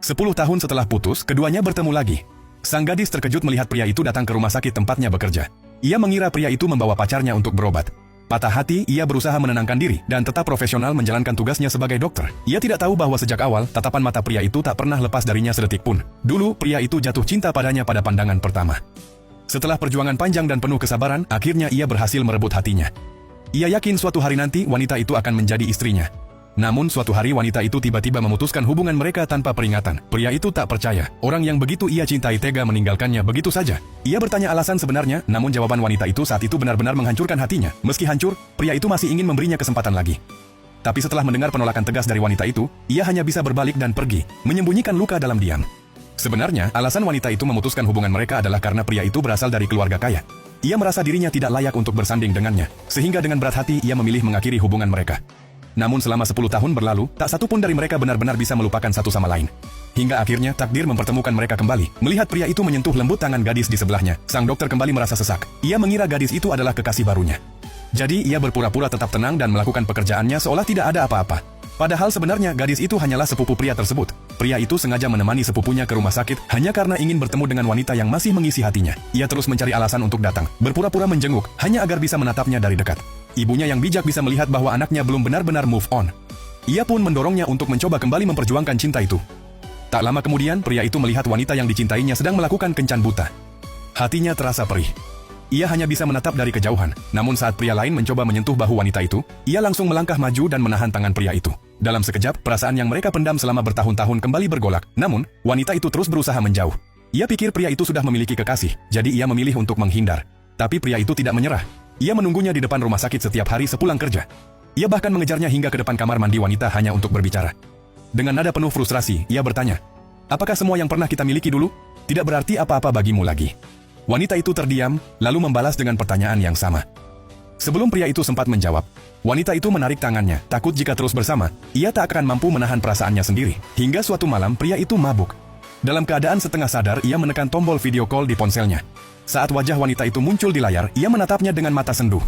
10 tahun setelah putus, keduanya bertemu lagi. Sang gadis terkejut melihat pria itu datang ke rumah sakit tempatnya bekerja. Ia mengira pria itu membawa pacarnya untuk berobat. Patah hati, ia berusaha menenangkan diri dan tetap profesional menjalankan tugasnya sebagai dokter. Ia tidak tahu bahwa sejak awal, tatapan mata pria itu tak pernah lepas darinya sedetik pun. Dulu, pria itu jatuh cinta padanya pada pandangan pertama. Setelah perjuangan panjang dan penuh kesabaran, akhirnya ia berhasil merebut hatinya. Ia yakin suatu hari nanti wanita itu akan menjadi istrinya. Namun suatu hari wanita itu tiba-tiba memutuskan hubungan mereka tanpa peringatan. Pria itu tak percaya. Orang yang begitu ia cintai tega meninggalkannya begitu saja. Ia bertanya alasan sebenarnya, namun jawaban wanita itu saat itu benar-benar menghancurkan hatinya. Meski hancur, pria itu masih ingin memberinya kesempatan lagi. Tapi setelah mendengar penolakan tegas dari wanita itu, ia hanya bisa berbalik dan pergi, menyembunyikan luka dalam diam. Sebenarnya, alasan wanita itu memutuskan hubungan mereka adalah karena pria itu berasal dari keluarga kaya. Ia merasa dirinya tidak layak untuk bersanding dengannya, sehingga dengan berat hati ia memilih mengakhiri hubungan mereka. Namun selama 10 tahun berlalu, tak satu pun dari mereka benar-benar bisa melupakan satu sama lain. Hingga akhirnya takdir mempertemukan mereka kembali. Melihat pria itu menyentuh lembut tangan gadis di sebelahnya, sang dokter kembali merasa sesak. Ia mengira gadis itu adalah kekasih barunya. Jadi ia berpura-pura tetap tenang dan melakukan pekerjaannya seolah tidak ada apa-apa. Padahal sebenarnya gadis itu hanyalah sepupu pria tersebut. Pria itu sengaja menemani sepupunya ke rumah sakit hanya karena ingin bertemu dengan wanita yang masih mengisi hatinya. Ia terus mencari alasan untuk datang, berpura-pura menjenguk, hanya agar bisa menatapnya dari dekat. Ibunya yang bijak bisa melihat bahwa anaknya belum benar-benar move on. Ia pun mendorongnya untuk mencoba kembali memperjuangkan cinta itu. Tak lama kemudian, pria itu melihat wanita yang dicintainya sedang melakukan kencan buta. Hatinya terasa perih. Ia hanya bisa menatap dari kejauhan. Namun saat pria lain mencoba menyentuh bahu wanita itu, ia langsung melangkah maju dan menahan tangan pria itu. Dalam sekejap, perasaan yang mereka pendam selama bertahun-tahun kembali bergolak. Namun, wanita itu terus berusaha menjauh. Ia pikir pria itu sudah memiliki kekasih, jadi ia memilih untuk menghindar. Tapi pria itu tidak menyerah. Ia menunggunya di depan rumah sakit setiap hari sepulang kerja. Ia bahkan mengejarnya hingga ke depan kamar mandi wanita hanya untuk berbicara. Dengan nada penuh frustrasi, ia bertanya, "Apakah semua yang pernah kita miliki dulu tidak berarti apa-apa bagimu lagi?" Wanita itu terdiam, lalu membalas dengan pertanyaan yang sama. Sebelum pria itu sempat menjawab, wanita itu menarik tangannya, takut jika terus bersama, ia tak akan mampu menahan perasaannya sendiri. Hingga suatu malam pria itu mabuk. Dalam keadaan setengah sadar, ia menekan tombol video call di ponselnya. Saat wajah wanita itu muncul di layar, ia menatapnya dengan mata sendu.